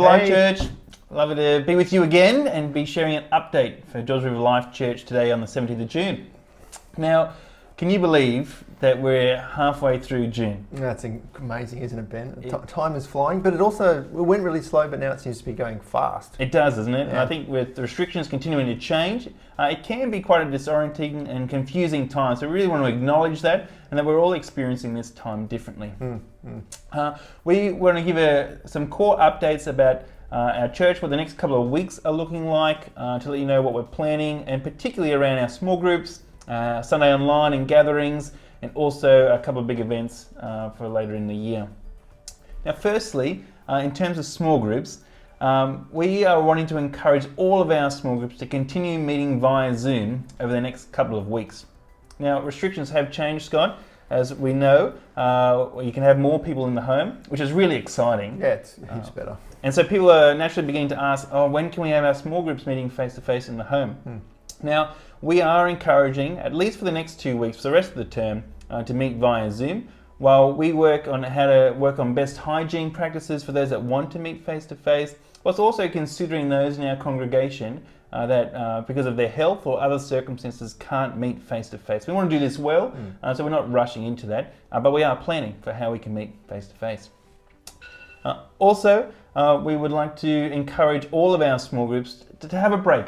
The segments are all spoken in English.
Life Church. Lovely to be with you again and be sharing an update for George River Life Church today on the 17th of June. Now, can you believe that we're halfway through June? That's amazing, isn't it, Ben? Time is flying, but it went really slow, but now it seems to be going fast. It does, doesn't it? Yeah. And I think with the restrictions continuing to change, it can be quite a disorientating and confusing time. So we really want to acknowledge that and that we're all experiencing this time differently. We want to give some core updates about our church, what the next couple of weeks are looking like, to let you know what we're planning, and particularly around our small groups, Sunday online and gatherings, and also a couple of big events for later in the year. Now, firstly, in terms of small groups, we are wanting to encourage all of our small groups to continue meeting via Zoom over the next couple of weeks. Now, restrictions have changed, Scott. As we know, you can have more people in the home, which is really exciting. Yeah, it's heaps better. And so people are naturally beginning to ask, when can we have our small groups meeting face-to-face in the home? Now, we are encouraging, at least for the next 2 weeks, for the rest of the term, to meet via Zoom, while we work on how to work on best hygiene practices for those that want to meet face-to-face, whilst also considering those in our congregation that because of their health or other circumstances can't meet face-to-face. We want to do this well, so we're not rushing into that, but we are planning for how we can meet face-to-face. Also, we would like to encourage all of our small groups to have a break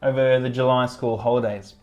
over the July school holidays.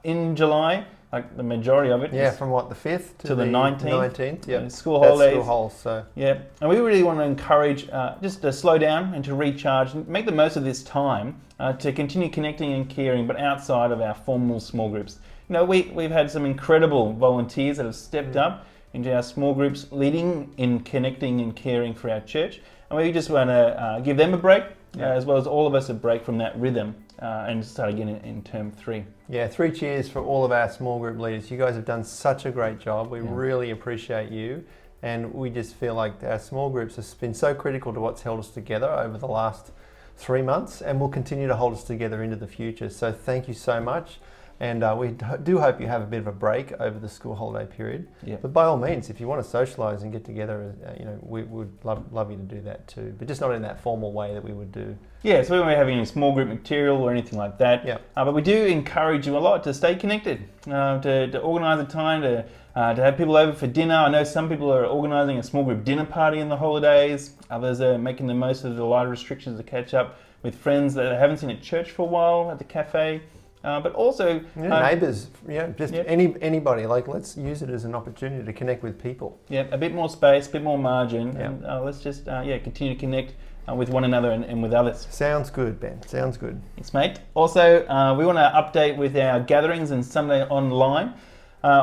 In July, like the majority of it. Yeah, from what, the 5th to the 19th? 19th, yeah. School holidays. That's school so. Yeah, and we really want to encourage just to slow down and to recharge and make the most of this time to continue connecting and caring, but outside of our formal small groups. You know, we've had some incredible volunteers that have stepped up into our small groups, leading in connecting and caring for our church. And we just want to give them a break, as well as all of us a break from that rhythm and start again in term 3. Yeah, 3 cheers for all of our small group leaders. You guys have done such a great job. We really appreciate you. And we just feel like our small groups have been so critical to what's held us together over the last 3 months and will continue to hold us together into the future. So thank you so much. And we do hope you have a bit of a break over the school holiday period. Yep. But by all means, if you want to socialise and get together, we would love you to do that too. But just not in that formal way that we would do. Yeah, so we won't be having any small group material or anything like that. Yep. But we do encourage you a lot to stay connected, to organise a time to have people over for dinner. I know some people are organising a small group dinner party in the holidays. Others are making the most of the lighter restrictions to catch up with friends that they haven't seen at church for a while at the cafe. But also neighbours, anybody. Like, let's use it as an opportunity to connect with people. Yeah, a bit more space, a bit more margin, and let's just continue to connect with one another and with others. Sounds good, Ben. Sounds good. Thanks, mate. Also, we want to update with our gatherings and Sunday online.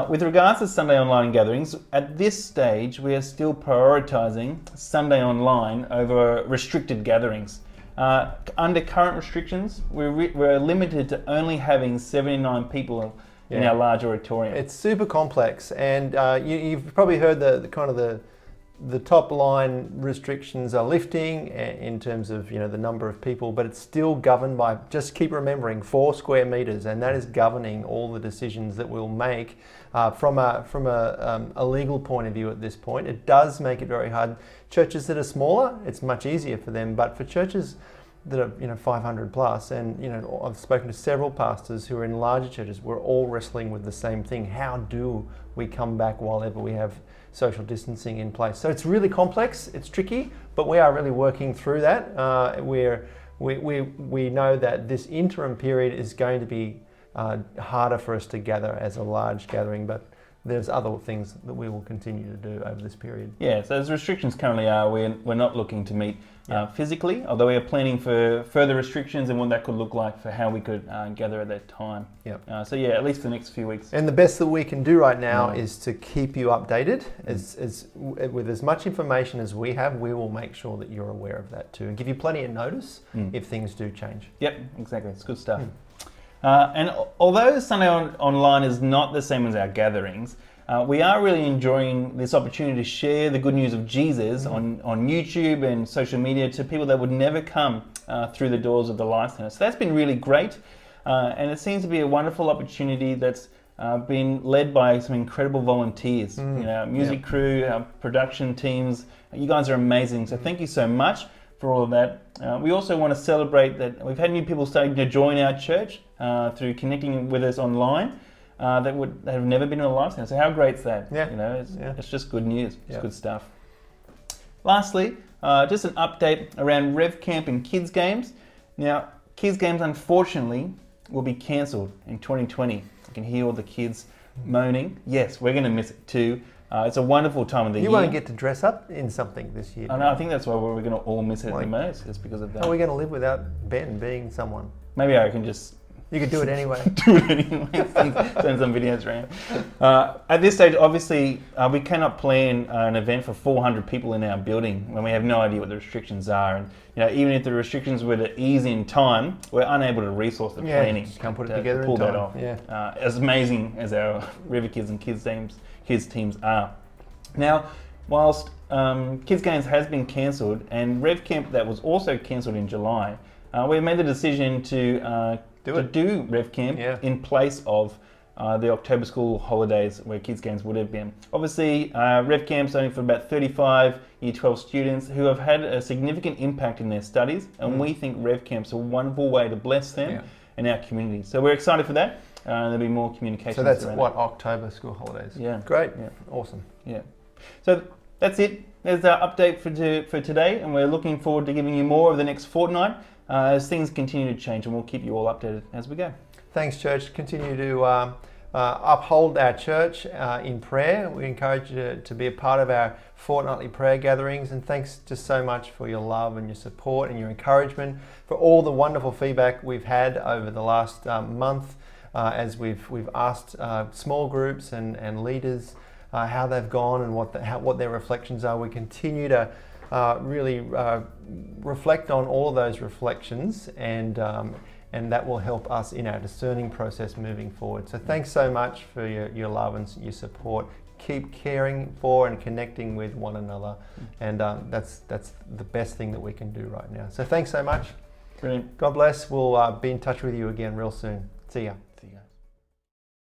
With regards to Sunday online gatherings, at this stage, we are still prioritising Sunday online over restricted gatherings. Under current restrictions, we're limited to only having 79 people in our large auditorium. It's super complex, and you've probably heard the top line restrictions are lifting in terms of the number of people, but it's still governed by, just keep remembering, 4 square meters, and that is governing all the decisions that we'll make from a legal point of view at this point. It does make it very hard. Churches that are smaller, it's much easier for them, but for churches that are 500 plus, and I've spoken to several pastors who are in larger churches, we're all wrestling with the same thing. How do we come back while ever we have social distancing in place? So it's really complex, it's tricky, but we are really working through that. We know that this interim period is going to be harder for us to gather as a large gathering, but there's other things that we will continue to do over this period. Yeah, so as restrictions currently are, we're not looking to meet physically, although we are planning for further restrictions and what that could look like for how we could gather at that time. At least for the next few weeks. And the best that we can do right now is to keep you updated. With as much information as we have, we will make sure that you're aware of that too, and give you plenty of notice if things do change. Yep, exactly. It's good stuff. And although Sunday online is not the same as our gatherings, we are really enjoying this opportunity to share the good news of Jesus on YouTube and social media to people that would never come through the doors of the Life Centre. So that's been really great, and it seems to be a wonderful opportunity that's been led by some incredible volunteers. Music crew, our production teams. You guys are amazing. So thank you so much for all of that. We also want to celebrate that we've had new people starting to join our church through connecting with us online that have never been in a live center. So how great's that? Yeah. You know, it's just good news. It's Yeah. good stuff. Lastly, just an update around Rev Camp and Kids Games. Now, Kids Games unfortunately will be cancelled in 2020. You can hear all the kids moaning. Yes, we're going to miss it too. It's a wonderful time of the year. You won't get to dress up in something this year. I know, I think that's why we're going to all miss it the most. It's because of that. How are we going to live without Ben being someone? Maybe I can just You could do it anyway. do it anyway. Send some videos around. At this stage, obviously, we cannot plan an event for 400 people in our building when we have no idea what the restrictions are. And even if the restrictions were to ease in time, we're unable to resource the planning. Just can't put it to together pull in that time. off. Yeah. As amazing as our River Kids and Kids teams are. Now, whilst Kids Games has been cancelled and Rev Camp that was also cancelled in July, we made the decision to do Rev Camp in place of the October school holidays where Kids Games would have been. Obviously, Rev Camp's only for about 35 Year 12 students who have had a significant impact in their studies, and we think Rev Camp's a wonderful way to bless them and our community. So we're excited for that. There'll be more communication. So that's what, October school holidays? Yeah. Great. Yeah. Awesome. Yeah. So that's it. There's our update for today, and we're looking forward to giving you more over the next fortnight as things continue to change, and we'll keep you all updated as we go. Thanks, church. Continue to uphold our church in prayer. We encourage you to be a part of our fortnightly prayer gatherings, and thanks just so much for your love and your support and your encouragement, for all the wonderful feedback we've had over the last month as we've asked small groups and leaders how they've gone and what their reflections are. We continue to really reflect on all of those reflections, and that will help us in our discerning process moving forward. So thanks so much for your love and your support. Keep caring for and connecting with one another, and that's the best thing that we can do right now. So thanks so much. Brilliant. God bless. We'll be in touch with you again real soon. See ya.